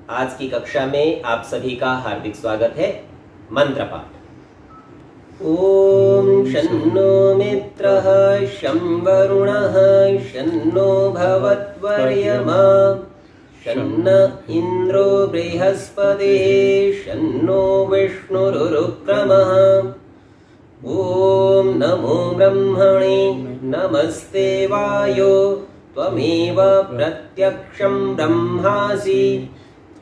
आज की कक्षा में आप सभी का हार्दिक स्वागत है। मंत्र पाठ। ओम शन्नो मित्रः शं वरुणः शन्नो भवत्वर्यमा शन्न इंद्रो बृहस्पतिः शन्नो विष्णुरुक्रमः। ओम नमो ब्रह्मणे नमस्ते वायो त्वमेव प्रत्यक्षं ब्रह्मासि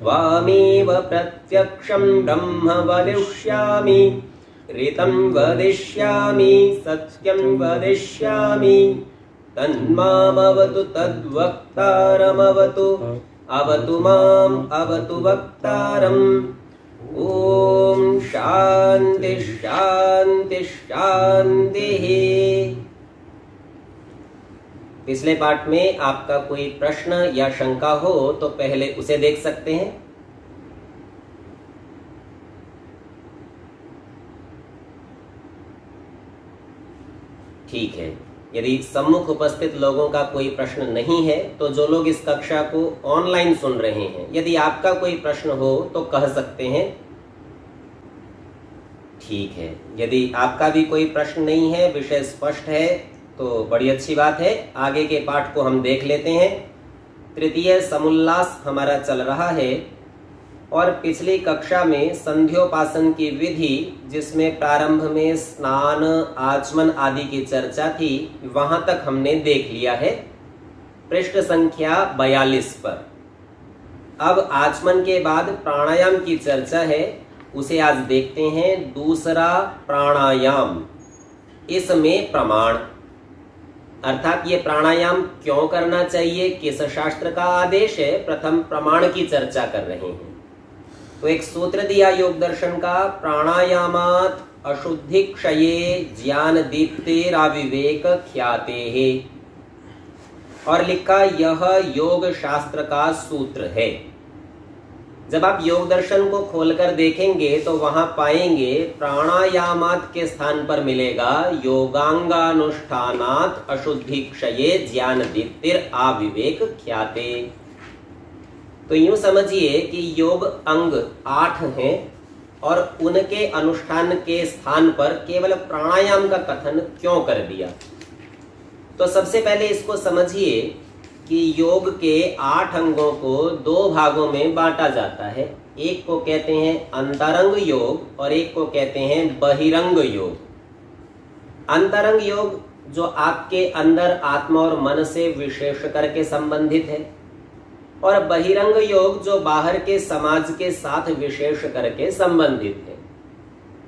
त्वामेव प्रत्यक्षं ब्रह्म वदिष्यामि ऋतं वदिष्यामि सत्यं वदिष्यामि तन्मामवतु तद्वक्तारमवतु अवतु माम् अवतु वक्तारम्। ओम शांति शांति शांति। पिछले पाठ में आपका कोई प्रश्न या शंका हो तो पहले उसे देख सकते हैं। ठीक है, यदि सम्मुख उपस्थित लोगों का कोई प्रश्न नहीं है तो जो लोग इस कक्षा को ऑनलाइन सुन रहे हैं, यदि आपका कोई प्रश्न हो तो कह सकते हैं। ठीक है, यदि आपका भी कोई प्रश्न नहीं है, विषय स्पष्ट है तो बड़ी अच्छी बात है। आगे के पाठ को हम देख लेते हैं। तृतीय समुल्लास हमारा चल रहा है और पिछली कक्षा में संध्योपासन की विधि, जिसमें प्रारंभ में स्नान आचमन आदि की चर्चा थी, वहां तक हमने देख लिया है पृष्ठ संख्या 42 पर। अब आचमन के बाद प्राणायाम की चर्चा है, उसे आज देखते हैं। दूसरा प्राणायाम, इसमें प्रमाण, अर्थात ये प्राणायाम क्यों करना चाहिए, किस शास्त्र का आदेश है, प्रथम प्रमाण की चर्चा कर रहे हैं। तो एक सूत्र दिया योग दर्शन का, प्राणायामात अशुद्धि क्षये ज्ञान दीप्तिराविवेक ख्याते, और लिखा यह योग शास्त्र का सूत्र है। जब आप योग दर्शन को खोलकर देखेंगे तो वहां पाएंगे प्राणायामात के स्थान पर मिलेगा योगांगानुष्ठानात अशुद्धि क्षये ज्ञान दीप्तिर आविवेक ख्याते। तो यूं समझिए कि योग अंग 8 हैं और उनके अनुष्ठान के स्थान पर केवल प्राणायाम का कथन क्यों कर दिया। तो सबसे पहले इसको समझिए कि योग के 8 अंगों को 2 भागों में बांटा जाता है। एक को कहते हैं अंतरंग योग और एक को कहते हैं बहिरंग योग। अंतरंग योग जो आपके अंदर आत्मा और मन से विशेष करके संबंधित है, और बहिरंग योग जो बाहर के समाज के साथ विशेष करके संबंधित है।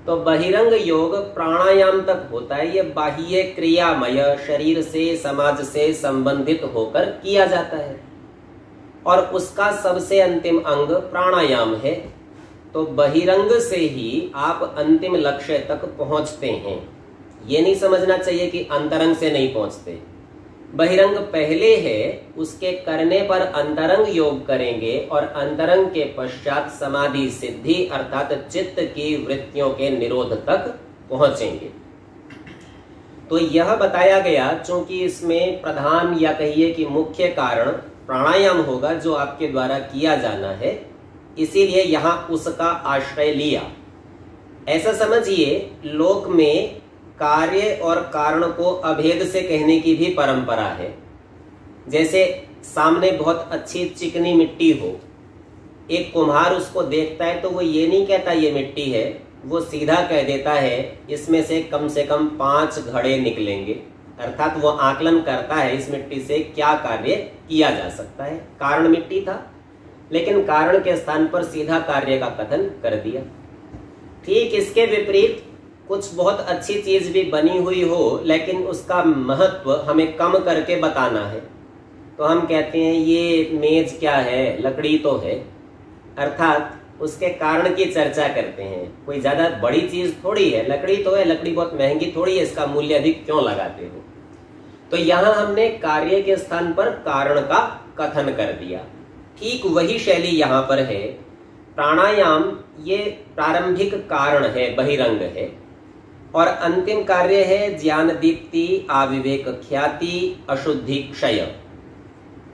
तो बहिरंग योग प्राणायाम तक होता है, ये बाह्य क्रियामय शरीर से समाज से संबंधित होकर किया जाता है, और उसका सबसे अंतिम अंग प्राणायाम है। तो बहिरंग से ही आप अंतिम लक्ष्य तक पहुंचते हैं। ये नहीं समझना चाहिए कि अंतरंग से नहीं पहुंचते। बहिरंग पहले है, उसके करने पर अंतरंग योग करेंगे और अंतरंग के पश्चात समाधि सिद्धि अर्थात चित्त की वृत्तियों के निरोध तक पहुंचेंगे। तो यह बताया गया, चूंकि इसमें प्रधान या कहिए कि मुख्य कारण प्राणायाम होगा जो आपके द्वारा किया जाना है, इसीलिए यहां उसका आश्रय लिया। ऐसा समझिए, लोक में कार्य और कारण को अभेद से कहने की भी परंपरा है। जैसे सामने बहुत अच्छी चिकनी मिट्टी हो, एक कुम्हार उसको देखता है तो वो ये नहीं कहता ये मिट्टी है, वो सीधा कह देता है इसमें से कम 5 घड़े निकलेंगे। अर्थात वो आकलन करता है इस मिट्टी से क्या कार्य किया जा सकता है। कारण मिट्टी था, लेकिन कारण के स्थान पर सीधा कार्य का कथन कर दिया। ठीक इसके विपरीत कुछ बहुत अच्छी चीज भी बनी हुई हो, लेकिन उसका महत्व हमें कम करके बताना है, तो हम कहते हैं ये मेज क्या है, लकड़ी तो है। अर्थात उसके कारण की चर्चा करते हैं। कोई ज्यादा बड़ी चीज थोड़ी है, लकड़ी तो है, लकड़ी बहुत महंगी थोड़ी है, इसका मूल्य अधिक क्यों लगाते हो। तो यहां हमने कार्य के स्थान पर कारण का कथन कर दिया। ठीक वही शैली यहां पर है। प्राणायाम ये प्रारंभिक कारण है, बहिरंग है, और अंतिम कार्य है ज्ञान दीप्ति आविवेक ख्याति अशुद्धि क्षय।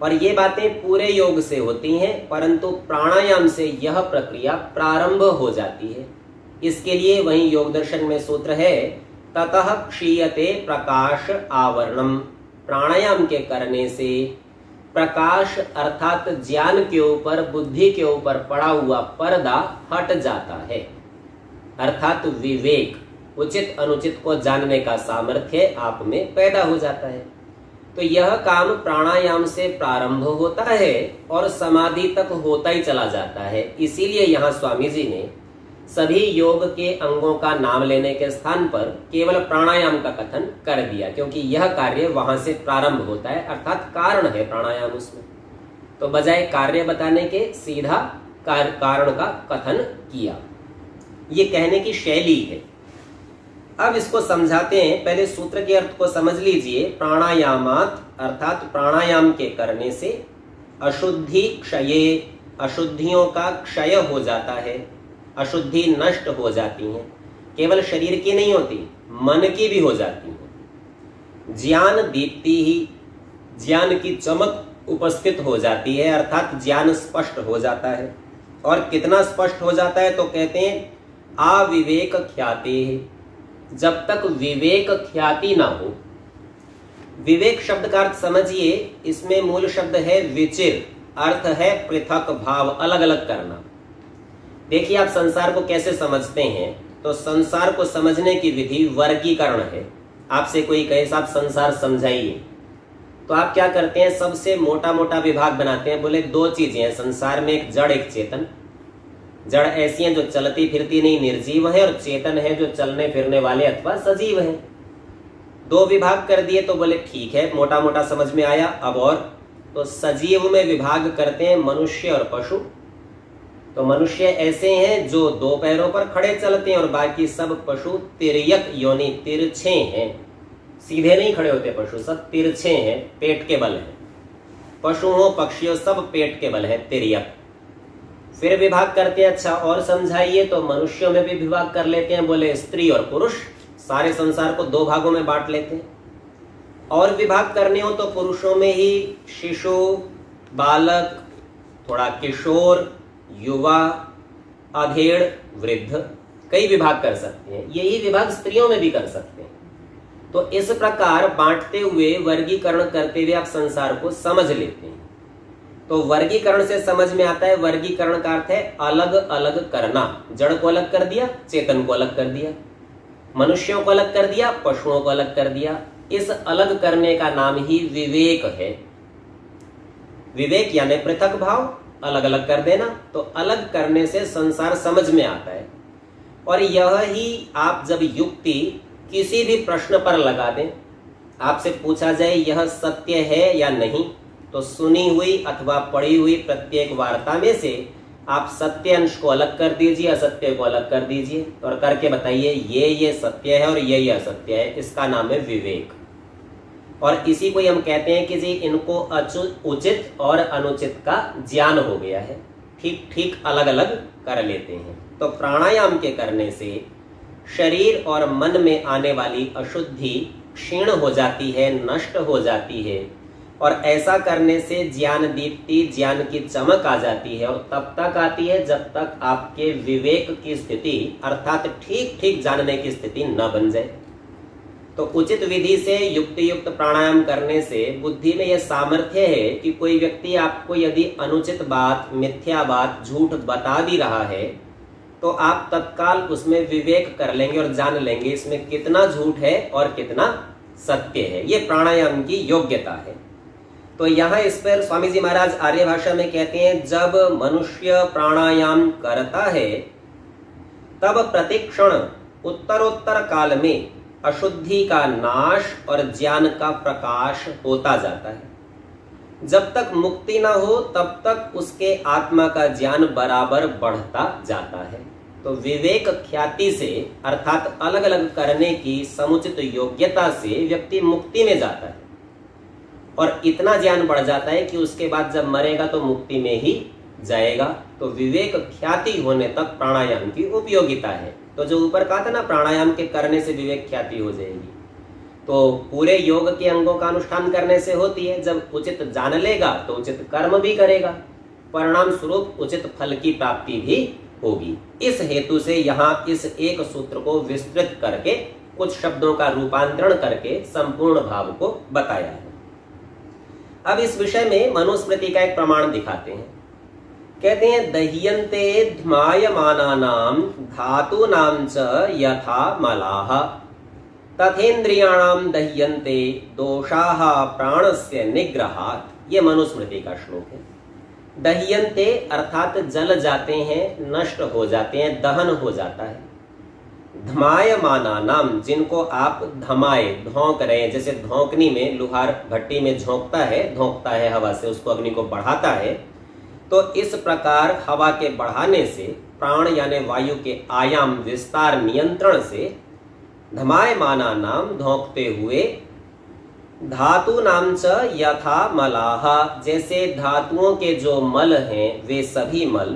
और ये बातें पूरे योग से होती हैं, परंतु प्राणायाम से यह प्रक्रिया प्रारंभ हो जाती है। इसके लिए वहीं योग दर्शन में सूत्र है, ततः क्षीयते प्रकाश आवरणम। प्राणायाम के करने से प्रकाश अर्थात ज्ञान के ऊपर, बुद्धि के ऊपर पड़ा हुआ पर्दा हट जाता है, अर्थात विवेक, उचित अनुचित को जानने का सामर्थ्य आप में पैदा हो जाता है। तो यह काम प्राणायाम से प्रारंभ होता है और समाधि तक होता ही चला जाता है। इसीलिए यहाँ स्वामी जी ने सभी योग के अंगों का नाम लेने के स्थान पर केवल प्राणायाम का कथन कर दिया, क्योंकि यह कार्य वहां से प्रारंभ होता है, अर्थात कारण है प्राणायाम उसमें। तो बजाय कार्य बताने के सीधा कारण का कथन किया। ये कहने की शैली है। अब इसको समझाते हैं। पहले सूत्र के अर्थ को समझ लीजिए। प्राणायामात अर्थात प्राणायाम के करने से अशुद्धि क्षये, अशुद्धियों का क्षय हो जाता है, अशुद्धि नष्ट हो जाती है। केवल शरीर की नहीं होती, मन की भी हो जाती है। ज्ञान दीप्ति ही, ज्ञान की चमक उपस्थित हो जाती है, अर्थात ज्ञान स्पष्ट हो जाता है। और कितना स्पष्ट हो जाता है तो कहते हैं अविवेक ख्याति है। जब तक विवेक ख्याति ना हो, विवेक शब्द का अर्थ समझिए, इसमें मूल शब्द है विचिर, अर्थ है पृथक भाव, अलग अलग करना। देखिए आप संसार को कैसे समझते हैं, तो संसार को समझने की विधि वर्गीकरण है। आपसे कोई कहे साहब संसार समझाइए, तो आप क्या करते हैं, सबसे मोटा मोटा विभाग बनाते हैं। बोले दो चीजें हैं संसार में, एक जड़ एक चेतन। जड़ ऐसी हैं जो चलती फिरती नहीं, निर्जीव है, और चेतन है जो चलने फिरने वाले अथवा सजीव हैं। दो विभाग कर दिए तो बोले ठीक है, मोटा मोटा समझ में आया। अब और तो सजीव में विभाग करते हैं मनुष्य और पशु। तो मनुष्य ऐसे हैं जो दो पैरों पर खड़े चलते हैं, और बाकी सब पशु तिर्यक योनि, तिरछे हैं, सीधे नहीं खड़े होते पशु, सब तिरछे हैं, पेट के बल है। पशु हो पक्षी हो, सब पेट के बल है, तिर्यक। फिर विभाग करते हैं, अच्छा और समझाइए, तो मनुष्यों में भी विभाग कर लेते हैं। बोले स्त्री और पुरुष, सारे संसार को दो भागों में बांट लेते हैं। और विभाग करने हो तो पुरुषों में ही शिशु, बालक, थोड़ा किशोर, युवा, अधेड़, वृद्ध, कई विभाग कर सकते हैं। यही विभाग स्त्रियों में भी कर सकते हैं। तो इस प्रकार बांटते हुए, वर्गीकरण करते हुए आप संसार को समझ लेते हैं। तो वर्गीकरण से समझ में आता है, वर्गीकरण का अर्थ है अलग अलग करना। जड़ को अलग कर दिया, चेतन को अलग कर दिया, मनुष्यों को अलग कर दिया, पशुओं को अलग कर दिया। इस अलग करने का नाम ही विवेक है। विवेक यानी पृथक भाव, अलग अलग कर देना। तो अलग करने से संसार समझ में आता है। और यह ही आप जब युक्ति किसी भी प्रश्न पर लगा दें, आपसे पूछा जाए यह सत्य है या नहीं, तो सुनी हुई अथवा पढ़ी हुई प्रत्येक वार्ता में से आप सत्य अंश को अलग कर दीजिए, असत्य को अलग कर दीजिए, और करके बताइए ये सत्य है और ये असत्य है। इसका नाम है विवेक। और इसी को हम कहते हैं कि जी इनको उचित और अनुचित का ज्ञान हो गया है, ठीक ठीक अलग अलग कर लेते हैं। तो प्राणायाम के करने से शरीर और मन में आने वाली अशुद्धि क्षीण हो जाती है, नष्ट हो जाती है। और ऐसा करने से ज्ञान दीप्ति, ज्ञान की चमक आ जाती है। और तब तक आती है जब तक आपके विवेक की स्थिति अर्थात ठीक ठीक जानने की स्थिति न बन जाए। तो उचित विधि से युक्त प्राणायाम करने से बुद्धि में यह सामर्थ्य है कि कोई व्यक्ति आपको यदि अनुचित बात, मिथ्या बात, झूठ बता भी रहा है, तो आप तत्काल उसमें विवेक कर लेंगे और जान लेंगे इसमें कितना झूठ है और कितना सत्य है। ये प्राणायाम की योग्यता है। तो यहाँ इस पर स्वामी जी महाराज आर्य भाषा में कहते हैं, जब मनुष्य प्राणायाम करता है तब प्रतिक्षण उत्तरोत्तर काल में अशुद्धि का नाश और ज्ञान का प्रकाश होता जाता है। जब तक मुक्ति ना हो तब तक उसके आत्मा का ज्ञान बराबर बढ़ता जाता है। तो विवेक ख्याति से अर्थात अलग अलग करने की समुचित योग्यता से व्यक्ति मुक्ति में जाता है, और इतना ज्ञान बढ़ जाता है कि उसके बाद जब मरेगा तो मुक्ति में ही जाएगा। तो विवेक ख्याति होने तक प्राणायाम की उपयोगिता है। तो जो ऊपर कहा था ना, प्राणायाम के करने से विवेक ख्याति हो जाएगी, तो पूरे योग के अंगों का अनुष्ठान करने से होती है। जब उचित जान लेगा तो उचित कर्म भी करेगा, परिणाम स्वरूप उचित फल की प्राप्ति भी होगी। इस हेतु से यहाँ इस एक सूत्र को विस्तृत करके कुछ शब्दों का रूपांतरण करके संपूर्ण भाव को बताया है। अब इस विषय में मनुस्मृति का एक प्रमाण दिखाते हैं। कहते हैं दह्यन्ते ध्मायमानानां धातूनां च यथा मलाः तथेन्द्रियाणां दह्यन्ते दोषाः प्राणस्य निग्रहात्। ये मनुस्मृति का श्लोक है। दह्यन्ते अर्थात जल जाते हैं, नष्ट हो जाते हैं, दहन हो जाता है। धमायमानानाम जिनको आप धमाए धोंक रहे हैं, जैसे धोंकनी में लुहार भट्टी में झोंकता है हवा से, उसको अग्नि को बढ़ाता है। तो इस प्रकार हवा के बढ़ाने से, प्राण यानी वायु के आयाम विस्तार नियंत्रण से, धमायमानानाम धोंकते हुए, धातु नाम च यथा मलाह जैसे धातुओं के जो मल हैं वे सभी मल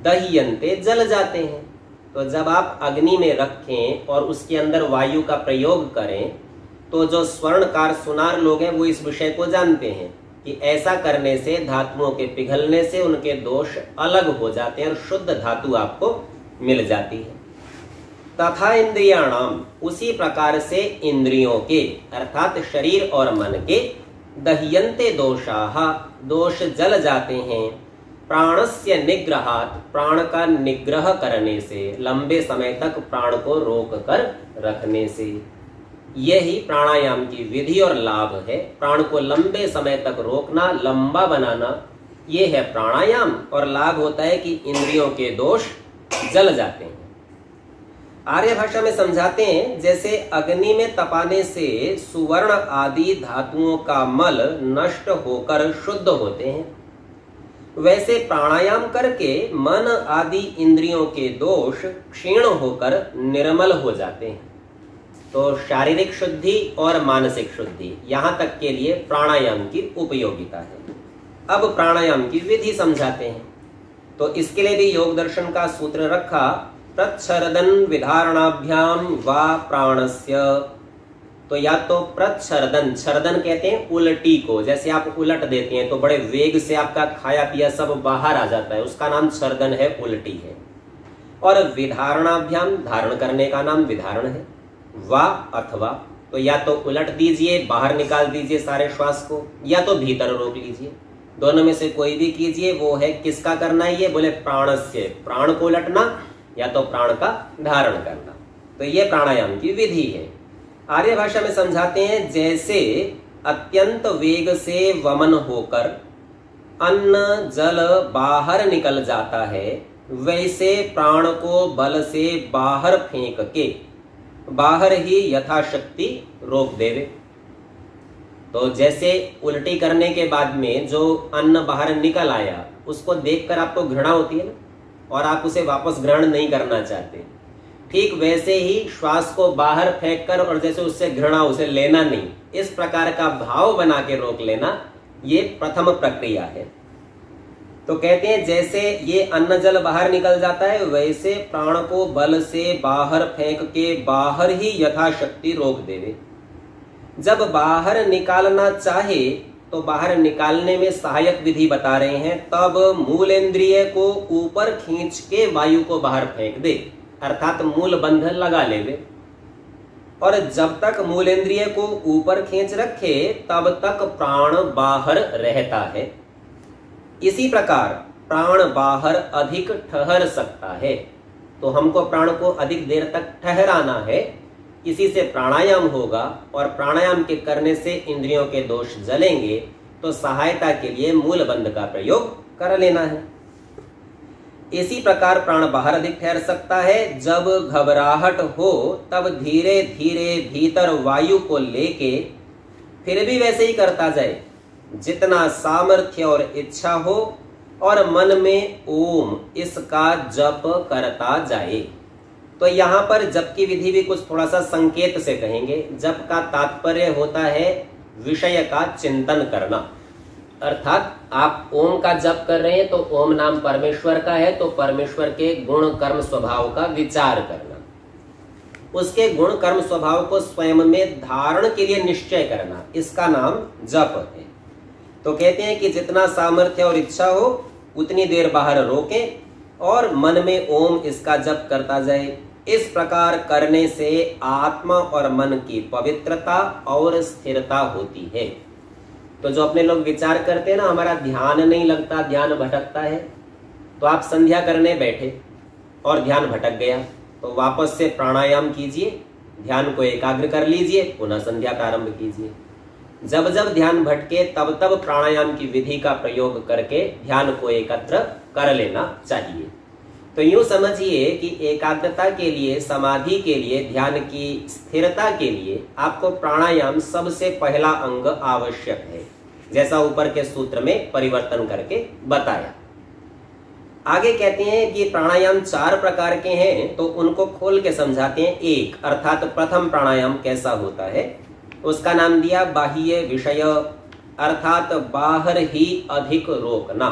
दह्यन्ते जल जाते हैं। तो जब आप अग्नि में रखें और उसके अंदर वायु का प्रयोग करें तो जो स्वर्णकार सुनार लोग हैं वो इस विषय को जानते हैं कि ऐसा करने से धातुओं के पिघलने से उनके दोष अलग हो जाते हैं और शुद्ध धातु आपको मिल जाती है। तथा इंद्रियाणाम उसी प्रकार से इंद्रियों के अर्थात शरीर और मन के दह्यन्ते दोषाः दोष जल जाते हैं। प्राणस्य निग्रहात् प्राण का निग्रह करने से, लंबे समय तक प्राण को रोक कर रखने से। यही प्राणायाम की विधि और लाभ है। प्राण को लंबे समय तक रोकना, लंबा बनाना, ये है प्राणायाम। और लाभ होता है कि इंद्रियों के दोष जल जाते हैं। आर्य भाषा में समझाते हैं जैसे अग्नि में तपाने से सुवर्ण आदि धातुओं का मल नष्ट होकर शुद्ध होते हैं, वैसे प्राणायाम करके मन आदि इंद्रियों के दोष क्षीण होकर निर्मल हो जाते हैं। तो शारीरिक शुद्धि और मानसिक शुद्धि, यहाँ तक के लिए प्राणायाम की उपयोगिता है। अब प्राणायाम की विधि समझाते हैं। तो इसके लिए भी योग दर्शन का सूत्र रखा, प्रच्छरदन विधारणाभ्याम वा प्राणस्य। तो या तो प्रच्छरदन, छरदन कहते हैं उल्टी को, जैसे आप उलट देते हैं तो बड़े वेग से आपका खाया पिया सब बाहर आ जाता है, उसका नाम छरदन है, उल्टी है। और विधारणाभ्याम धारण करने का नाम विधारण है। वा अथवा, तो या तो उलट दीजिए, बाहर निकाल दीजिए सारे श्वास को, या तो भीतर रोक लीजिए। दोनों में से कोई भी कीजिए। वो है किसका करना है? ये बोले प्राणस्य, प्राण को उलटना या तो प्राण का धारण करना। तो ये प्राणायाम की विधि है। आर्य भाषा में समझाते हैं जैसे अत्यंत वेग से वमन होकर अन्न जल बाहर निकल जाता है, वैसे प्राण को बल से बाहर फेंक के बाहर ही यथाशक्ति रोक देवे। तो जैसे उल्टी करने के बाद में जो अन्न बाहर निकल आया उसको देखकर आपको घृणा होती है ना, और आप उसे वापस ग्रहण नहीं करना चाहते, ठीक वैसे ही श्वास को बाहर फेंककर और जैसे उससे घृणा, उसे लेना नहीं, इस प्रकार का भाव बना के रोक लेना, ये प्रथम प्रक्रिया है। तो कहते हैं जैसे ये अन्न जल बाहर निकल जाता है वैसे प्राण को बल से बाहर फेंक के बाहर ही यथाशक्ति रोक देवे। जब बाहर निकालना चाहे तो बाहर निकालने में सहायक विधि बता रहे हैं, तब मूल इंद्रिय को ऊपर खींच के वायु को बाहर फेंक दे, अर्थात मूल बंधन लगा लेवे। और जब तक मूल इंद्रिय को ऊपर खींच रखे तब तक प्राण बाहर रहता है। इसी प्रकार प्राण बाहर अधिक ठहर सकता है। तो हमको प्राण को अधिक देर तक ठहराना है, इसी से प्राणायाम होगा। और प्राणायाम के करने से इंद्रियों के दोष जलेंगे, तो सहायता के लिए मूल बंध का प्रयोग कर लेना है। इसी प्रकार प्राण बाहर अधिक ठहर सकता है। जब घबराहट हो तब धीरे धीरे भीतर वायु को लेके फिर भी वैसे ही करता जाए, जितना सामर्थ्य और इच्छा हो, और मन में ओम इसका जप करता जाए। तो यहाँ पर जप की विधि भी कुछ थोड़ा सा संकेत से कहेंगे। जप का तात्पर्य होता है विषय का चिंतन करना, अर्थात आप ओम का जप कर रहे हैं तो ओम नाम परमेश्वर का है, तो परमेश्वर के गुण कर्म स्वभाव का विचार करना। उसके गुण कर्म स्वभाव को स्वयं में धारण के लिए निश्चय करना, इसका नाम जप है। तो कहते हैं कि जितना सामर्थ्य और इच्छा हो उतनी देर बाहर रोकें और मन में ओम इसका जप करता जाए। इस प्रकार करने से आत्मा और मन की पवित्रता और स्थिरता होती है। तो जो अपने लोग विचार करते हैं ना, हमारा ध्यान नहीं लगता, ध्यान भटकता है, तो आप संध्या करने बैठे और ध्यान भटक गया तो वापस से प्राणायाम कीजिए, ध्यान को एकाग्र कर लीजिए, पुनः संध्या प्रारंभ कीजिए। जब जब ध्यान भटके तब तब प्राणायाम की विधि का प्रयोग करके ध्यान को एकत्र कर लेना चाहिए। तो यूं समझिए कि एकाग्रता के लिए, समाधि के लिए, ध्यान की स्थिरता के लिए आपको प्राणायाम सबसे पहला अंग आवश्यक है, जैसा ऊपर के सूत्र में परिवर्तन करके बताया। आगे कहते हैं कि प्राणायाम 4 प्रकार के हैं, तो उनको खोल के समझाते हैं। एक अर्थात प्रथम प्राणायाम कैसा होता है, उसका नाम दिया बाह्य विषय, अर्थात बाहर ही अधिक रोकना।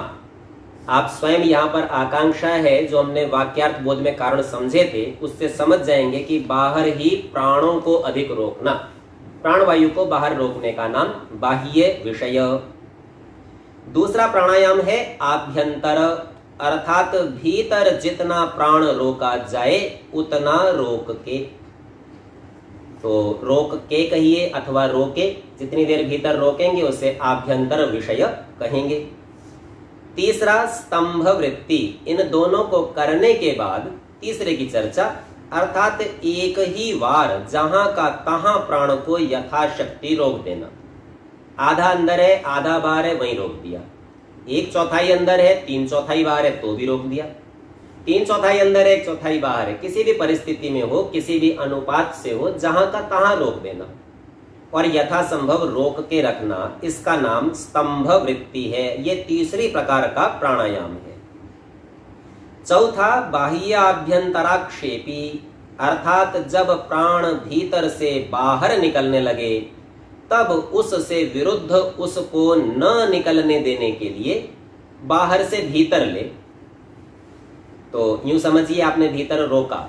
आप स्वयं यहाँ पर आकांक्षा है, जो हमने वाक्यार्थ बोध में कारण समझे थे, उससे समझ जाएंगे कि बाहर ही प्राणों को अधिक रोकना, प्राणवायु को बाहर रोकने का नाम बाह्य विषय। दूसरा प्राणायाम है आभ्यंतर, अर्थात भीतर जितना प्राण रोका जाए उतना रोक के। तो रोक के कहिए अथवा रोके, जितनी देर भीतर रोकेंगे उसे आभ्यंतर विषय कहेंगे। तीसरा स्तंभ वृत्ति, इन दोनों को करने के बाद तीसरे की चर्चा, अर्थात एक ही बार जहां का तहां प्राण को यथाशक्ति रोक देना। आधा अंदर है, आधा बाहर है, वहीं रोक दिया। 1/4 अंदर है, 3/4 बाहर है, तो भी रोक दिया। 3/4 अंदर है, 1/4 बाहर है, किसी भी परिस्थिति में हो, किसी भी अनुपात से हो, जहां का तहां रोक देना और यथासंभव रोक के रखना, इसका नाम स्तंभ वृत्ति है। ये तीसरी प्रकार का प्राणायाम है। चौथा बाह्य आभ्यंतराक्षेपी, अर्थात जब प्राण भीतर से बाहर निकलने लगे तब उससे विरुद्ध उसको न निकलने देने के लिए बाहर से भीतर ले। तो यूं समझिए आपने भीतर रोका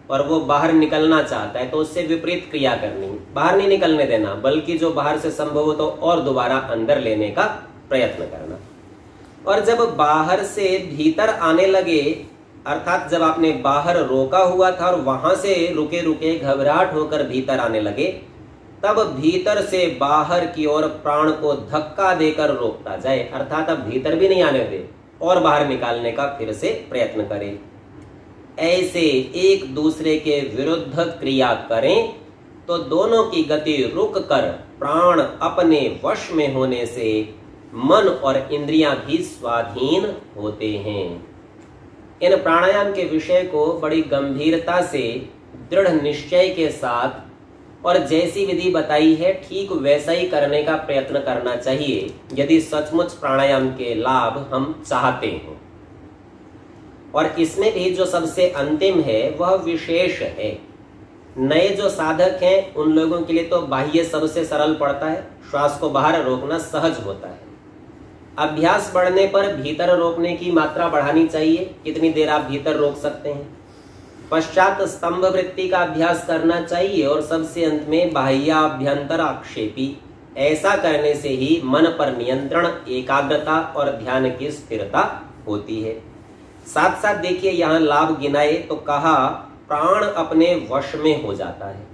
और वो बाहर निकलना चाहता है, तो उससे विपरीत क्रिया करनी, बाहर नहीं निकलने देना, बल्कि जो बाहर से संभव हो तो और दोबारा अंदर लेने का प्रयत्न करना। और जब बाहर से भीतर आने लगे, अर्थात जब आपने बाहर रोका हुआ था और वहां से रुके रुके घबराहट होकर भीतर आने लगे, तब भीतर से बाहर की ओर प्राण को धक्का देकर रोकता जाए, अर्थात अब भीतर भी नहीं आने दे और बाहर निकालने का फिर से प्रयत्न करें। ऐसे एक दूसरे के विरुद्ध क्रिया करें तो दोनों की गति रुक कर प्राण अपने वश में होने से मन और इंद्रियां भी स्वाधीन होते हैं। इन प्राणायाम के विषय को बड़ी गंभीरता से, दृढ़ निश्चय के साथ और जैसी विधि बताई है ठीक वैसा ही करने का प्रयत्न करना चाहिए, यदि सचमुच प्राणायाम के लाभ हम चाहते हो। और इसमें भी जो सबसे अंतिम है वह विशेष है। नए जो साधक हैं उन लोगों के लिए तो बाह्य सबसे सरल पड़ता है, श्वास को बाहर रोकना सहज होता है। अभ्यास बढ़ने पर भीतर रोकने की मात्रा बढ़ानी चाहिए, कितनी देर आप भीतर रोक सकते हैं। पश्चात स्तंभ वृत्ति का अभ्यास करना चाहिए और सबसे अंत में बाह्याभ्यंतर आक्षेपी। ऐसा करने से ही मन पर नियंत्रण, एकाग्रता और ध्यान की स्थिरता होती है। साथ साथ देखिए यहाँ लाभ गिनाए तो कहा प्राण अपने वश में हो जाता है,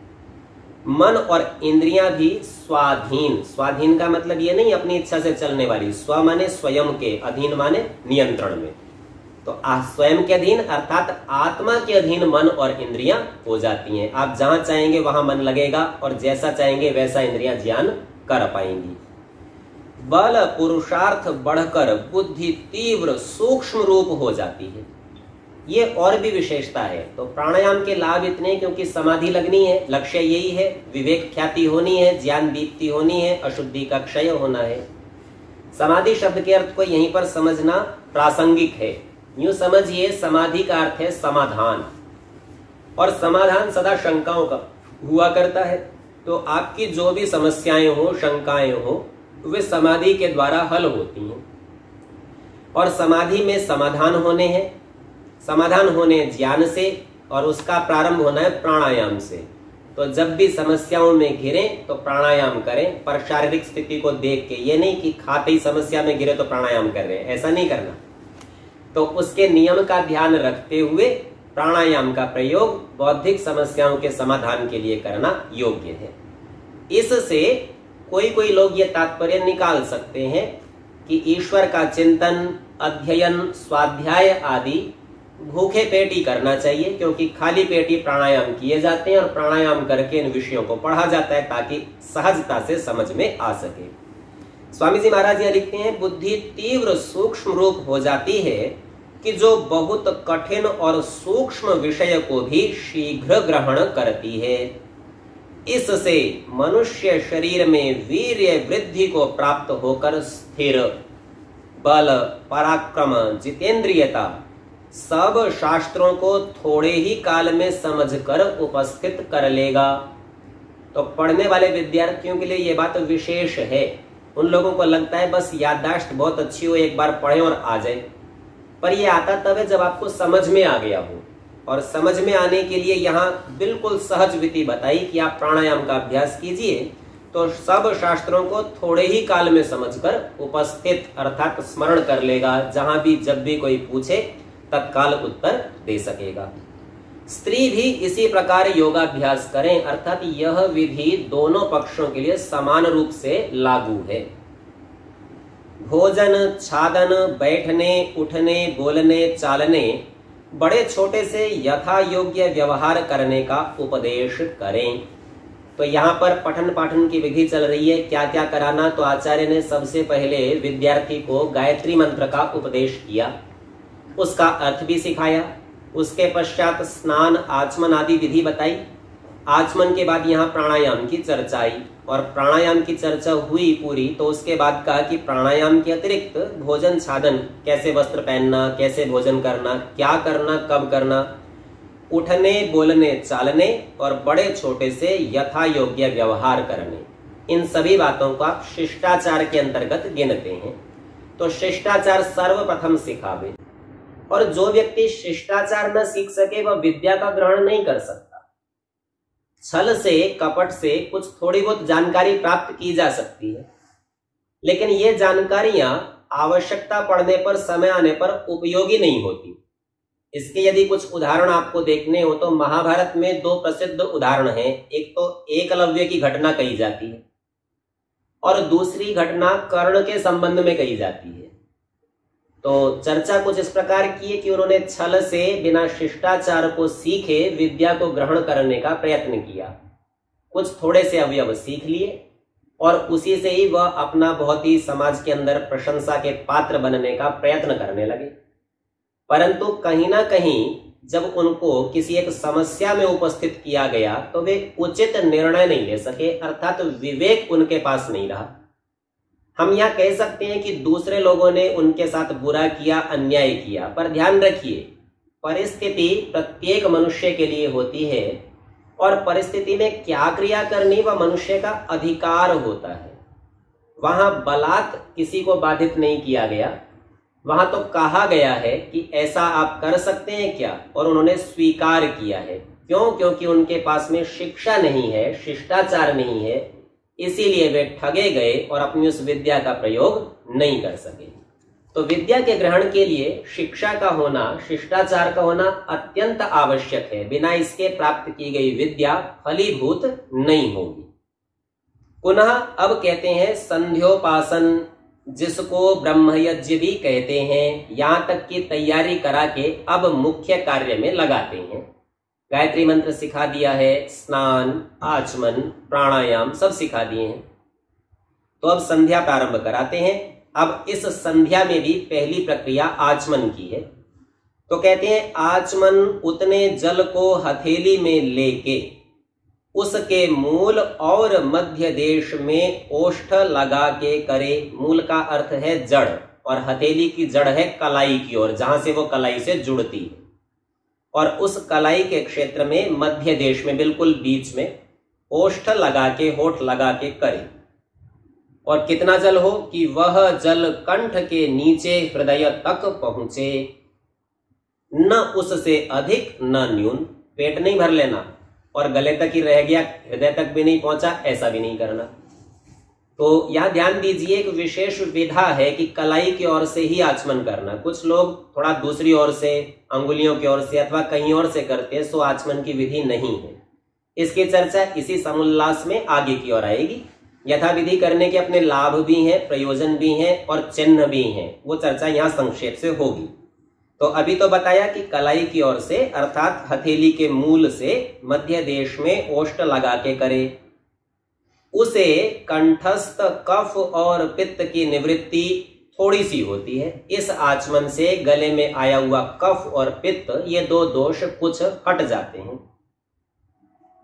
मन और इंद्रियां भी स्वाधीन। स्वाधीन का मतलब ये नहीं अपनी इच्छा से चलने वाली, स्व माने स्वयं के, अधीन माने नियंत्रण में। तो स्वयं के अधीन अर्थात आत्मा के अधीन मन और इंद्रियां हो जाती हैं। आप जहां चाहेंगे वहां मन लगेगा और जैसा चाहेंगे वैसा इंद्रियां ज्ञान कर पाएंगी। बल पुरुषार्थ बढ़कर बुद्धि तीव्र सूक्ष्म रूप हो जाती है। ये और भी विशेषता है। तो प्राणायाम के लाभ इतने, क्योंकि समाधि लगनी है, लक्ष्य यही है, विवेक ख्याति होनी है, ज्ञान दीप्ति होनी है, अशुद्धि का क्षय होना है। समाधि शब्द के अर्थ को यहीं पर समझना प्रासंगिक है। यूं समझिए समाधि का अर्थ है समाधान, और समाधान सदा शंकाओं का हुआ करता है। तो आपकी जो भी समस्याएं हो, शंकाएं हो, वे समाधि के द्वारा हल होती हैं। और समाधि में समाधान होने हैं। समाधान होने ज्ञान से, और उसका प्रारंभ होना है प्राणायाम से। तो जब भी समस्याओं में घिरे तो प्राणायाम करें, पर शारीरिक स्थिति को देख के, ये नहीं कि खाते ही समस्या में घिरे तो प्राणायाम कर रहे हैं, ऐसा नहीं करना। तो उसके नियम का ध्यान रखते हुए प्राणायाम का प्रयोग बौद्धिक समस्याओं के समाधान के लिए करना योग्य है। इससे कोई लोग ये तात्पर्य निकाल सकते हैं कि ईश्वर का चिंतन, अध्ययन, स्वाध्याय आदि भूखे पेट ही करना चाहिए, क्योंकि खाली पेट ही प्राणायाम किए जाते हैं और प्राणायाम करके इन विषयों को पढ़ा जाता है ताकि सहजता से समझ में आ सके। स्वामी जी महाराज ये लिखते हैं, बुद्धि तीव्र सूक्ष्म रूप हो जाती है कि जो बहुत कठिन और सूक्ष्म विषय को भी शीघ्र ग्रहण करती है। इससे मनुष्य शरीर में वीर्य वृद्धि को प्राप्त होकर स्थिर, बल, पराक्रम, जितेंद्रियता सब शास्त्रों को थोड़े ही काल में समझकर उपस्थित कर लेगा। तो पढ़ने वाले विद्यार्थियों के लिए यह बात विशेष है। उन लोगों को लगता है बस याददाश्त बहुत अच्छी हो, एक बार पढ़ें और आ जाए, पर यह आता तब है जब आपको समझ में आ गया हो। और समझ में आने के लिए यहाँ बिल्कुल सहज विधि बताई कि आप प्राणायाम का अभ्यास कीजिए तो सब शास्त्रों को थोड़े ही काल में समझकर उपस्थित अर्थात स्मरण कर लेगा। जहां भी जब भी कोई पूछे तत्काल उत्तर दे सकेगा। स्त्री भी इसी प्रकार योगाभ्यास करें, अर्थात यह विधि दोनों पक्षों के लिए समान रूप से लागू है। भोजन, छादन, बैठने, उठने, बोलने, चालने, बड़े छोटे से यथा योग्य व्यवहार करने का उपदेश करें। तो यहाँ पर पठन पाठन की विधि चल रही है, क्या क्या कराना। तो आचार्य ने सबसे पहले विद्यार्थी को गायत्री मंत्र का उपदेश किया, उसका अर्थ भी सिखाया। उसके पश्चात स्नान, आचमन आदि विधि बताई। आचमन के बाद यहाँ प्राणायाम की चर्चा आई और प्राणायाम की चर्चा हुई पूरी तो उसके बाद कहा कि प्राणायाम के अतिरिक्त भोजन, छादन, कैसे वस्त्र पहनना, कैसे भोजन करना, क्या करना, कब करना, उठने, बोलने, चालने और बड़े छोटे से यथा योग्य व्यवहार करने, इन सभी बातों को आप शिष्टाचार के अंतर्गत गिनते हैं। तो शिष्टाचार सर्वप्रथम सिखावे, और जो व्यक्ति शिष्टाचार न सीख सके वह विद्या का ग्रहण नहीं कर सकता। छल से, कपट से कुछ थोड़ी बहुत जानकारी प्राप्त की जा सकती है, लेकिन ये जानकारियां आवश्यकता पड़ने पर, समय आने पर उपयोगी नहीं होती। इसके यदि कुछ उदाहरण आपको देखने हो तो महाभारत में दो प्रसिद्ध उदाहरण हैं। एक तो एकलव्य की घटना कही जाती है और दूसरी घटना कर्ण के संबंध में कही जाती है। तो चर्चा कुछ इस प्रकार की है कि उन्होंने छल से, बिना शिष्टाचार को सीखे विद्या को ग्रहण करने का प्रयत्न किया। कुछ थोड़े से अवयव सीख लिए और उसी से ही वह अपना बहुत ही समाज के अंदर प्रशंसा के पात्र बनने का प्रयत्न करने लगे। परंतु कहीं ना कहीं जब उनको किसी एक समस्या में उपस्थित किया गया तो वे उचित निर्णय नहीं ले सके, अर्थात विवेक उनके पास नहीं रहा। हम यह कह सकते हैं कि दूसरे लोगों ने उनके साथ बुरा किया, अन्याय किया, पर ध्यान रखिए परिस्थिति प्रत्येक मनुष्य के लिए होती है और परिस्थिति में क्या क्रिया करनी वह मनुष्य का अधिकार होता है। वहां बलात् किसी को बाधित नहीं किया गया, वहां तो कहा गया है कि ऐसा आप कर सकते हैं क्या, और उन्होंने स्वीकार किया है। क्यों? क्योंकि उनके पास में शिक्षा नहीं है, शिष्टाचार नहीं है, इसीलिए वे ठगे गए और अपनी उस विद्या का प्रयोग नहीं कर सके। तो विद्या के ग्रहण के लिए शिक्षा का होना, शिष्टाचार का होना अत्यंत आवश्यक है। बिना इसके प्राप्त की गई विद्या फलीभूत नहीं होगी। पुनः अब कहते हैं संध्योपासन, जिसको ब्रह्मयज्ञ भी कहते हैं, यहां तक की तैयारी करा के अब मुख्य कार्य में लगाते हैं। गायत्री मंत्र सिखा दिया है, स्नान, आचमन, प्राणायाम सब सिखा दिए हैं। तो अब संध्या प्रारंभ कराते हैं। अब इस संध्या में भी पहली प्रक्रिया आचमन की है। तो कहते हैं आचमन उतने जल को हथेली में लेके उसके मूल और मध्य देश में ओष्ठ लगा के करे। मूल का अर्थ है जड़ और हथेली की जड़ है कलाई की ओर, जहां से वो कलाई से जुड़ती है, और उस कलाई के क्षेत्र में मध्य देश में बिल्कुल बीच में ओष्ठ लगा के, होठ लगा के करे। और कितना जल हो कि वह जल कंठ के नीचे हृदय तक पहुंचे। न उससे अधिक न न्यून। पेट नहीं भर लेना और गले तक ही रह गया, हृदय तक भी नहीं पहुंचा, ऐसा भी नहीं करना। तो यह ध्यान दीजिए, एक विशेष विधा है कि कलाई की ओर से ही आचमन करना। कुछ लोग थोड़ा दूसरी ओर से, अंगुलियों की ओर से अथवा कहीं और से करते हैं, सो आचमन की विधि नहीं है। इसकी चर्चा इसी समुल्लास में आगे की ओर आएगी। यथाविधि करने के अपने लाभ भी हैं, प्रयोजन भी हैं और चिन्ह भी हैं, वो चर्चा यहाँ संक्षेप से होगी। तो अभी तो बताया कि कलाई की ओर से अर्थात हथेली के मूल से मध्य देश में ओष्ठ लगा के करे। उसे कंठस्थ कफ और पित्त की निवृत्ति थोड़ी सी होती है। इस आचमन से गले में आया हुआ कफ और पित्त, ये दो दोष कुछ हट जाते हैं।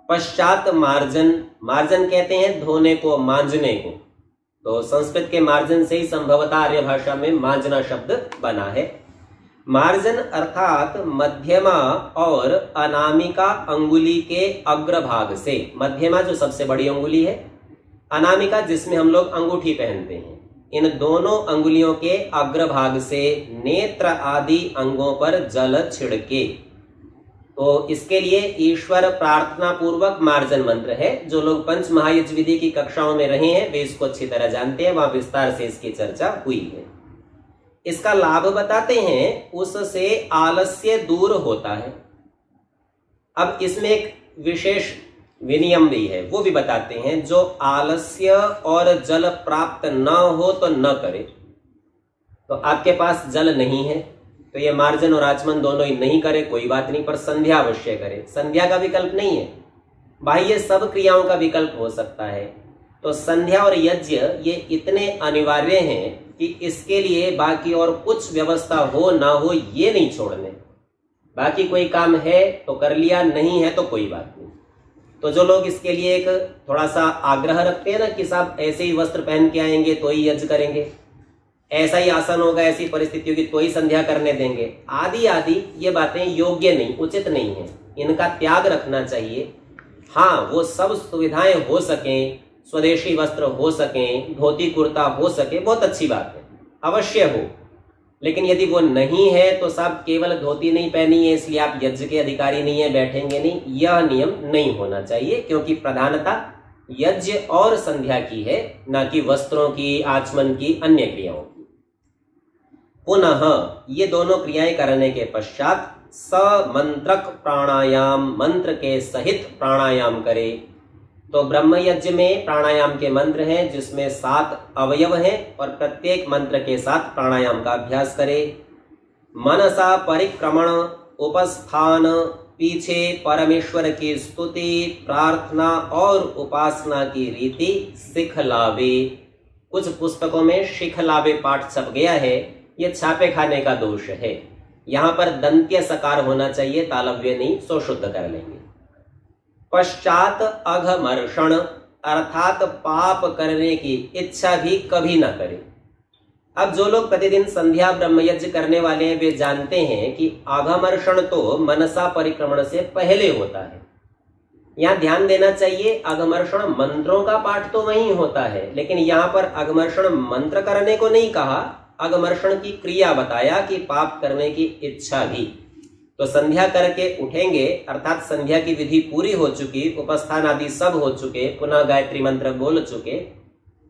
पश्चात मार्जन, मार्जन कहते हैं धोने को, मांजने को। तो संस्कृत के मार्जन से ही संभवतः आर्य भाषा में मांजना शब्द बना है। मार्जन अर्थात मध्यमा और अनामिका अंगुली के अग्रभाग से, मध्यमा जो सबसे बड़ी अंगुली है, अनामिका जिसमें हम लोग अंगूठी पहनते हैं, इन दोनों अंगुलियों के अग्रभाग से नेत्र आदि अंगों पर जल छिड़के। तो इसके लिए ईश्वर प्रार्थना पूर्वक मार्जन मंत्र है। जो लोग पंच महायज्ञ विधि की कक्षाओं में रहे हैं वे इसको अच्छी तरह जानते हैं, वहां विस्तार से इसकी चर्चा हुई है। इसका लाभ बताते हैं, उससे आलस्य दूर होता है। अब इसमें एक विशेष विनियम भी है, वो भी बताते हैं। जो आलस्य और जल प्राप्त न हो तो न करे। तो आपके पास जल नहीं है तो ये मार्जन और आचमन दोनों ही नहीं करे, कोई बात नहीं, पर संध्या अवश्य करे। संध्या का विकल्प नहीं है, बाह्य सब क्रियाओं का विकल्प हो सकता है। तो संध्या और यज्ञ ये इतने अनिवार्य हैं कि इसके लिए बाकी और कुछ व्यवस्था हो ना हो ये नहीं छोड़ने। बाकी कोई काम है तो कर लिया, नहीं है तो कोई बात नहीं। तो जो लोग इसके लिए एक थोड़ा सा आग्रह रखते हैं ना कि साहब ऐसे ही वस्त्र पहन के आएंगे तो ही यज्ञ करेंगे, ऐसा ही आसन होगा, ऐसी परिस्थिति होगी तो ही संध्या करने देंगे, आदि आदि, ये बातें योग्य नहीं, उचित नहीं है। इनका त्याग रखना चाहिए। हाँ, वो सब सुविधाएं हो सकें, स्वदेशी वस्त्र हो सकें, धोती कुर्ता हो सके, बहुत अच्छी बात है, अवश्य हो। लेकिन यदि वो नहीं है तो साहब केवल धोती नहीं पहनी है इसलिए आप यज्ञ के अधिकारी नहीं है, बैठेंगे नहीं, यह नियम नहीं होना चाहिए। क्योंकि प्रधानता यज्ञ और संध्या की है, न कि वस्त्रों की, आचमन की, अन्य क्रियाओं की। पुनः ये दोनों क्रियाएं करने के पश्चात समंत्रक प्राणायाम, मंत्र के सहित प्राणायाम करे। तो ब्रह्म यज्ञ में प्राणायाम के मंत्र हैं जिसमें 7 अवयव हैं और प्रत्येक मंत्र के साथ प्राणायाम का अभ्यास करे। मनसा परिक्रमण, उपस्थान, पीछे परमेश्वर की स्तुति, प्रार्थना और उपासना की रीति सिखलावे। कुछ पुस्तकों में शिखलावे पाठ छप गया है, ये छापे खाने का दोष है। यहाँ पर दंत्य सकार होना चाहिए, तालव्य नहीं, सो शुद्ध कर लेंगे। पश्चात अघमर्षण अर्थात पाप करने की इच्छा भी कभी ना करे। अब जो लोग प्रतिदिन संध्या ब्रह्मयज्ञ करने वाले हैं वे जानते हैं कि अघमर्षण तो मनसा परिक्रमण से पहले होता है। यहाँ ध्यान देना चाहिए, अघमर्षण मंत्रों का पाठ तो वहीं होता है, लेकिन यहाँ पर अघमर्षण मंत्र करने को नहीं कहा, अघमर्षण की क्रिया बताया कि पाप करने की इच्छा भी। तो संध्या करके उठेंगे अर्थात संध्या की विधि पूरी हो चुकी, उपस्थान आदि सब हो चुके, पुनः गायत्री मंत्र बोल चुके,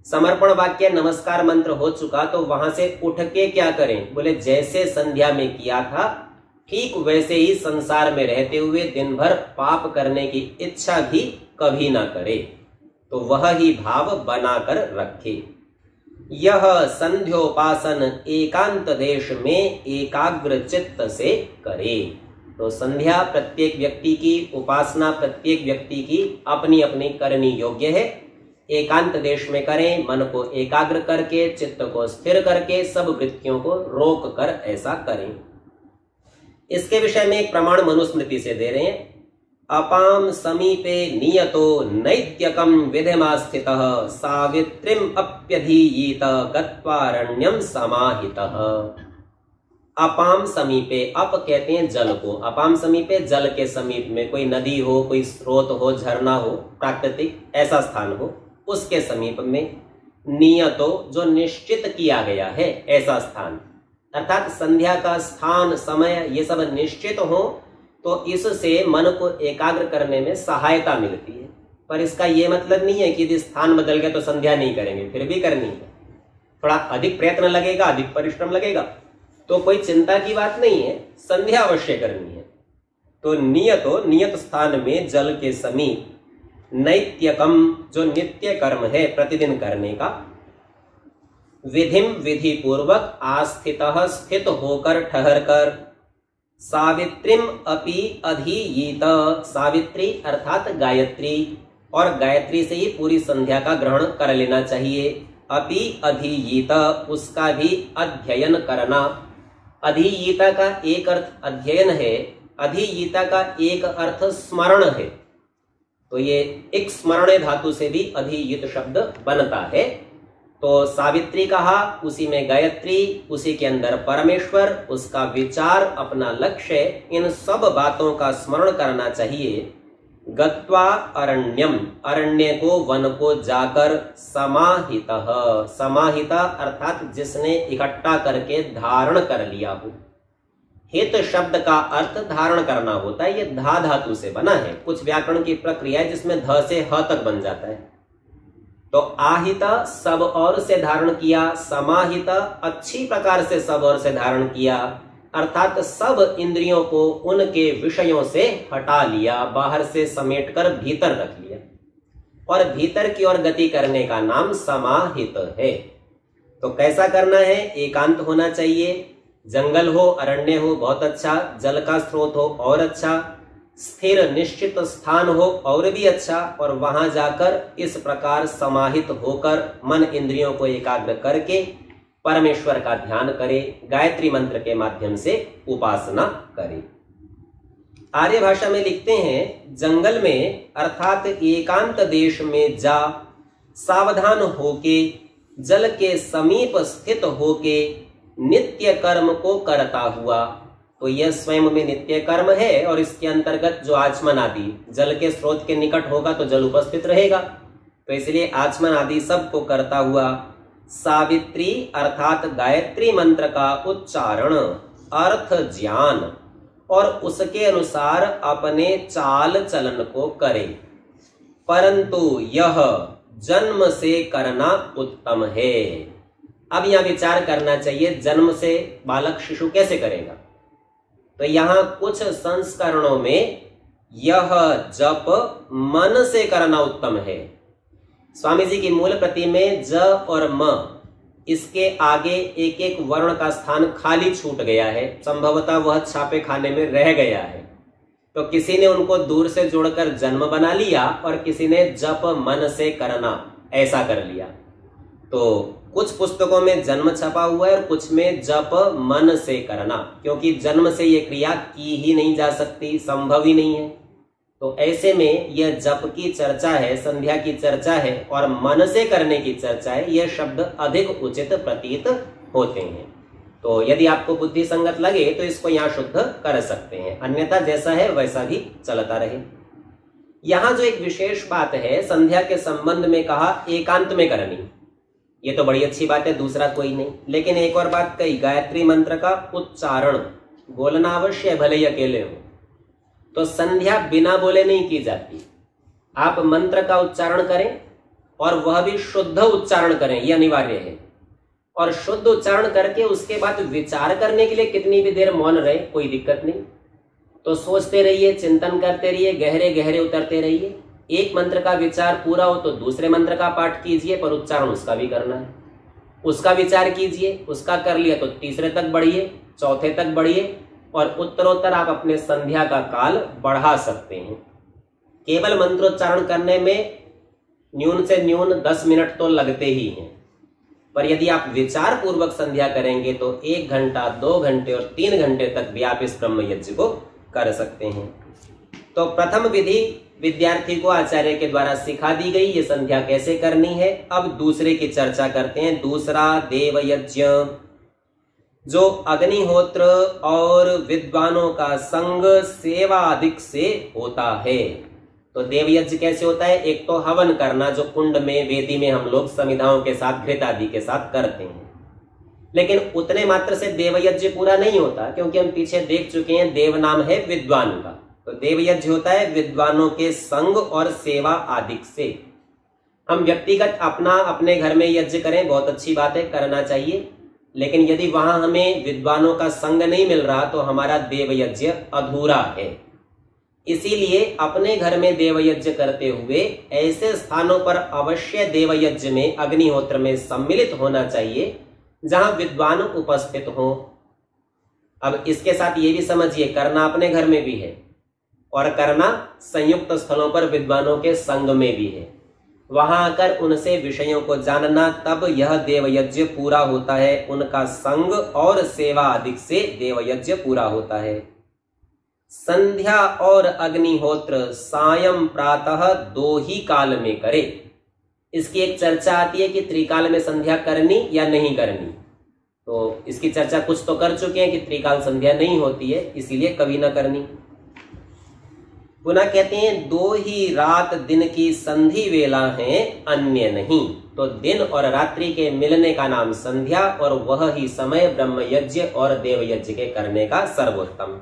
समर्पण वाक्य नमस्कार मंत्र हो चुका, तो वहां से उठ के क्या करें? बोले जैसे संध्या में किया था ठीक वैसे ही संसार में रहते हुए दिन भर पाप करने की इच्छा भी कभी ना करे, तो वह ही भाव बनाकर रखे। यह संध्योपासन एकांत देश में एकाग्र चित्त से करे। तो संध्या प्रत्येक व्यक्ति की, उपासना प्रत्येक व्यक्ति की अपनी अपनी करनी योग्य है। एकांत देश में करें, मन को एकाग्र करके, चित्त को स्थिर करके, सब वृत्तियों को रोक कर ऐसा करें। इसके विषय में एक प्रमाण मनुस्मृति से दे रहे हैं। अपाम समीपे नियतो नैत्यकम विधिमास्थितः सावित्रीम अप्यधीयीत गत्वारण्यम समाहितः। अपाम समीपे, अप कहते हैं जल को, अपाम समीपे जल के समीप में, कोई नदी हो, कोई स्रोत हो, झरना हो, प्राकृतिक ऐसा स्थान हो, उसके समीप में, नियतो जो निश्चित किया गया है ऐसा स्थान, अर्थात संध्या का स्थान समय ये सब निश्चित हो तो इससे मन को एकाग्र करने में सहायता मिलती है। पर इसका ये मतलब नहीं है कि यदि स्थान बदल गया तो संध्या नहीं करेंगे, फिर भी करनी है। थोड़ा अधिक प्रयत्न लगेगा, अधिक परिश्रम लगेगा, तो कोई चिंता की बात नहीं है, संध्या अवश्य करनी है। तो नियत स्थान में जल के समीप नैत्यकम, जो नित्य कर्म है प्रतिदिन करने का, विधि पूर्वक आस्थितः, स्थित होकर ठहर कर, सावित्रीम अपि अधियीत, सावित्री अर्थात गायत्री, और गायत्री से ही पूरी संध्या का ग्रहण कर लेना चाहिए। अपि अधियीत, उसका भी अध्ययन करना। अधियीता का एक अर्थ अध्ययन है, अधियीता का एक अर्थ स्मरण है। तो ये एक स्मरण धातु से भी अधियीत शब्द बनता है। तो सावित्री कहा, उसी में गायत्री, उसी के अंदर परमेश्वर, उसका विचार, अपना लक्ष्य, इन सब बातों का स्मरण करना चाहिए। गत्वा अरण्यम, अरण्य को, वन को जाकर, समाहितः, समाहिता अर्थात जिसने इकट्ठा करके धारण कर लिया हो। हित शब्द का अर्थ धारण करना होता है, ये धा धातु से बना है। कुछ व्याकरण की प्रक्रिया है जिसमें ध से ह तक बन जाता है। तो आहिता सब और से धारण किया, समाहिता अच्छी प्रकार से सब और से धारण किया, अर्थात सब इंद्रियों को उनके विषयों से हटा लिया, बाहर से समेटकर भीतर रख लिया। और भीतर की ओर गति करने का नाम समाहित है। तो कैसा करना है? एकांत होना चाहिए, जंगल हो, अरण्य हो, बहुत अच्छा, जल का स्रोत हो और अच्छा, स्थिर निश्चित स्थान हो और भी अच्छा, और वहां जाकर इस प्रकार समाहित होकर मन इंद्रियों को एकाग्र करके परमेश्वर का ध्यान करे, गायत्री मंत्र के माध्यम से उपासना करे। आर्य भाषा में लिखते हैं, जंगल में अर्थात एकांत देश में जा, सावधान होके, जल के समीप स्थित होके, नित्य कर्म को करता हुआ। तो यह स्वयं में नित्य कर्म है, और इसके अंतर्गत जो आचमन आदि, जल के स्रोत के निकट होगा तो जल उपस्थित रहेगा, तो इसलिए आचमन आदि सबको करता हुआ सावित्री अर्थात गायत्री मंत्र का उच्चारण, अर्थ ज्ञान और उसके अनुसार अपने चाल चलन को करे। परंतु यह जन्म से करना उत्तम है। अब यह विचार करना चाहिए, जन्म से बालक शिशु कैसे करेगा? तो यहां कुछ संस्करणों में यह जप मन से करना उत्तम है। स्वामी जी की मूल प्रति में ज और म, इसके आगे एक एक वर्ण का स्थान खाली छूट गया है, संभवतः वह छापे खाने में रह गया है। तो किसी ने उनको दूर से जोड़कर जन्म बना लिया और किसी ने जप मन से करना ऐसा कर लिया। तो कुछ पुस्तकों में जन्म छपा हुआ है और कुछ में जप मन से करना, क्योंकि जन्म से ये क्रिया की ही नहीं जा सकती, संभव ही नहीं है। तो ऐसे में यह जप की चर्चा है, संध्या की चर्चा है और मन से करने की चर्चा है, यह शब्द अधिक उचित प्रतीत होते हैं। तो यदि आपको बुद्धि संगत लगे तो इसको यहाँ शुद्ध कर सकते हैं, अन्यथा जैसा है वैसा भी चलता रहे। यहाँ जो एक विशेष बात है संध्या के संबंध में कहा एकांत में करनी, ये तो बड़ी अच्छी बात है, दूसरा कोई नहीं। लेकिन एक और बात कही, गायत्री मंत्र का उच्चारण बोलना अवश्य, भले ही अकेले हो। तो संध्या बिना बोले नहीं की जाती, आप मंत्र का उच्चारण करें और वह भी शुद्ध उच्चारण करें, यह अनिवार्य है। और शुद्ध उच्चारण करके उसके बाद विचार करने के लिए कितनी भी देर मौन रहे, कोई दिक्कत नहीं। तो सोचते रहिए, चिंतन करते रहिए, गहरे गहरे उतरते रहिए। एक मंत्र का विचार पूरा हो तो दूसरे मंत्र का पाठ कीजिए, पर उच्चारण उसका भी करना है। उसका विचार कीजिए, उसका कर लिया तो तीसरे तक बढ़िए, चौथे तक बढ़िए, और उत्तरोत्तर आप अपने संध्या का काल बढ़ा सकते हैं। केवल मंत्रोच्चारण करने में न्यून से न्यून 10 मिनट तो लगते ही हैं, पर यदि आप विचार पूर्वक संध्या करेंगे तो 1 घंटा, 2 घंटे और 3 घंटे तक भी आप इस ब्रह्म यज्ञ को कर सकते हैं। तो प्रथम विधि विद्यार्थी को आचार्य के द्वारा सिखा दी गई, ये संध्या कैसे करनी है। अब दूसरे की चर्चा करते हैं। दूसरा देव यज्ञ, जो अग्निहोत्र और विद्वानों का संग सेवा अधिक से होता है। तो देव यज्ञ कैसे होता है? एक तो हवन करना, जो कुंड में, वेदी में हम लोग समिधाओं के साथ, घृत आदि के साथ करते हैं। लेकिन उतने मात्र से देवयज्ञ पूरा नहीं होता, क्योंकि हम पीछे देख चुके हैं देव नाम है विद्वान का। तो देवयज्ञ होता है विद्वानों के संग और सेवा आदि से। हम व्यक्तिगत अपना अपने घर में यज्ञ करें, बहुत अच्छी बात है, करना चाहिए, लेकिन यदि वहां हमें विद्वानों का संग नहीं मिल रहा तो हमारा देवयज्ञ अधूरा है। इसीलिए अपने घर में देवयज्ञ करते हुए ऐसे स्थानों पर अवश्य देवयज्ञ में अग्निहोत्र में सम्मिलित होना चाहिए जहां विद्वान उपस्थित हो। अब इसके साथ ये भी समझिए, करना अपने घर में भी है और करना संयुक्त स्थलों पर विद्वानों के संग में भी है। वहां आकर उनसे विषयों को जानना, तब यह देवयज्ञ पूरा होता है। उनका संग और सेवा आदि से देवयज्ञ पूरा होता है। संध्या और अग्निहोत्र सायं प्रातः दो ही काल में करे। इसकी एक चर्चा आती है कि त्रिकाल में संध्या करनी या नहीं करनी। तो इसकी चर्चा कुछ तो कर चुके हैं कि त्रिकाल संध्या नहीं होती है, इसीलिए कभी ना करनी। पुनः कहते हैं दो ही रात दिन की संधि वेला है, अन्य नहीं। तो दिन और रात्रि के मिलने का नाम संध्या, और वह ही समय ब्रह्म यज्ञ और देव यज्ञ के करने का सर्वोत्तम।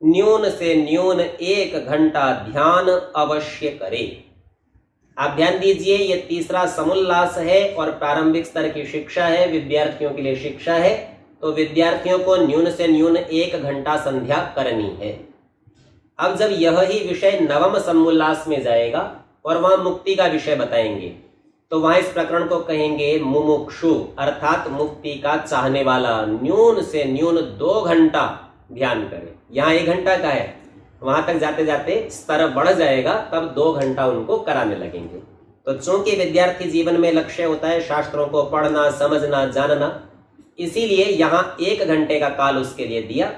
न्यून से न्यून 1 घंटा ध्यान अवश्य करे। आप ध्यान दीजिए, ये तीसरा समुल्लास है और प्रारंभिक स्तर की शिक्षा है, विद्यार्थियों के लिए शिक्षा है। तो विद्यार्थियों को न्यून से न्यून 1 घंटा संध्या करनी है। अब जब यह ही विषय नवम समुल्लास में जाएगा और वहां मुक्ति का विषय बताएंगे, तो वहां इस प्रकरण को कहेंगे मुमुक्षु, अर्थात मुक्ति का चाहने वाला न्यून से न्यून 2 घंटा ध्यान करे। यहाँ 1 घंटा का है, वहां तक जाते जाते स्तर बढ़ जाएगा, तब 2 घंटा उनको कराने लगेंगे। तो चूंकि विद्यार्थी जीवन में लक्ष्य होता है शास्त्रों को पढ़ना, समझना, जानना, इसीलिए यहाँ 1 घंटे का काल उसके लिए दिया।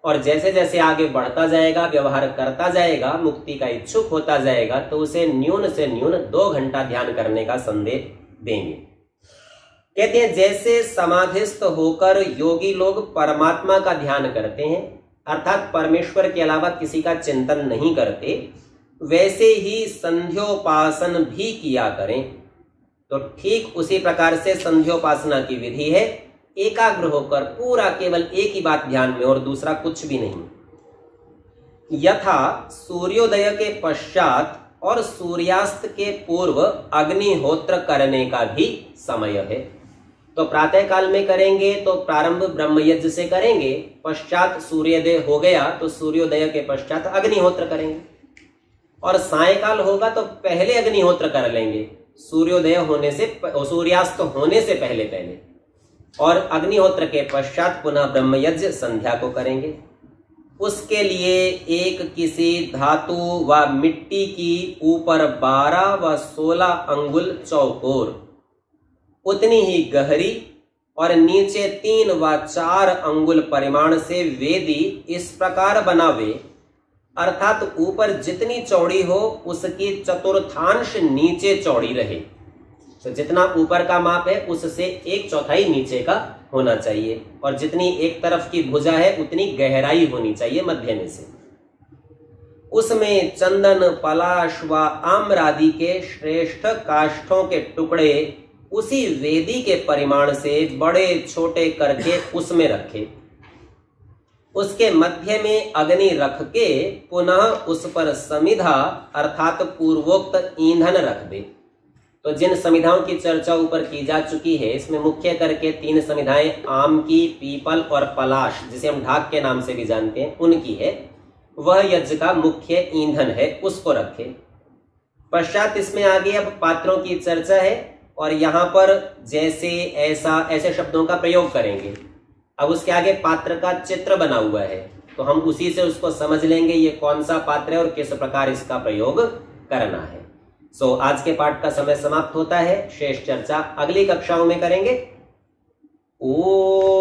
और जैसे जैसे आगे बढ़ता जाएगा, व्यवहार करता जाएगा, मुक्ति का इच्छुक होता जाएगा, तो उसे न्यून से न्यून 2 घंटा ध्यान करने का संदेश देंगे। कहते हैं जैसे समाधिस्थ होकर योगी लोग परमात्मा का ध्यान करते हैं, अर्थात परमेश्वर के अलावा किसी का चिंतन नहीं करते, वैसे ही संध्योपासन भी किया करें। तो ठीक उसी प्रकार से संध्योपासना की विधि है, एकाग्र होकर पूरा केवल एक ही बात ध्यान में और दूसरा कुछ भी नहीं। यथा सूर्योदय के पश्चात और सूर्यास्त के पूर्व अग्निहोत्र करने का भी समय है। तो प्रातः काल में करेंगे तो प्रारंभ ब्रह्मयज्ञ से करेंगे, पश्चात सूर्योदय हो गया तो सूर्योदय के पश्चात अग्निहोत्र करेंगे, और सायकाल होगा तो पहले अग्निहोत्र कर लेंगे, सूर्योदय होने से, सूर्यास्त होने से पहले, और अग्निहोत्र के पश्चात पुनः ब्रह्मयज्ञ संध्या को करेंगे। उसके लिए एक किसी धातु व मिट्टी की ऊपर 12 व 16 अंगुल चौकोर, उतनी ही गहरी और नीचे 3 व 4 अंगुल परिमाण से वेदी इस प्रकार बनावे, अर्थात ऊपर जितनी चौड़ी हो उसकी चतुर्थांश नीचे चौड़ी रहे। तो जितना ऊपर का माप है उससे 1/4 नीचे का होना चाहिए, और जितनी एक तरफ की भुजा है उतनी गहराई होनी चाहिए मध्य में से। उसमें चंदन, पलाश व आम्र आदि के श्रेष्ठ काष्ठों के टुकड़े उसी वेदी के परिमाण से बड़े छोटे करके उसमें रखे। उसके मध्य में अग्नि रख के पुनः उस पर समिधा अर्थात पूर्वोक्त ईंधन रख दे। तो जिन समिधाओं की चर्चा ऊपर की जा चुकी है, इसमें मुख्य करके 3 समिधाएं आम की, पीपल और पलाश, जिसे हम ढाक के नाम से भी जानते हैं, उनकी है। वह यज्ञ का मुख्य ईंधन है, उसको रखे। पश्चात इसमें आगे अब पात्रों की चर्चा है, और यहाँ पर जैसे, ऐसा, ऐसे शब्दों का प्रयोग करेंगे। अब उसके आगे पात्र का चित्र बना हुआ है, तो हम उसी से उसको समझ लेंगे ये कौन सा पात्र है और किस प्रकार इसका प्रयोग करना है। आज के पाठ का समय समाप्त होता है, शेष चर्चा अगली कक्षाओं में करेंगे। ओम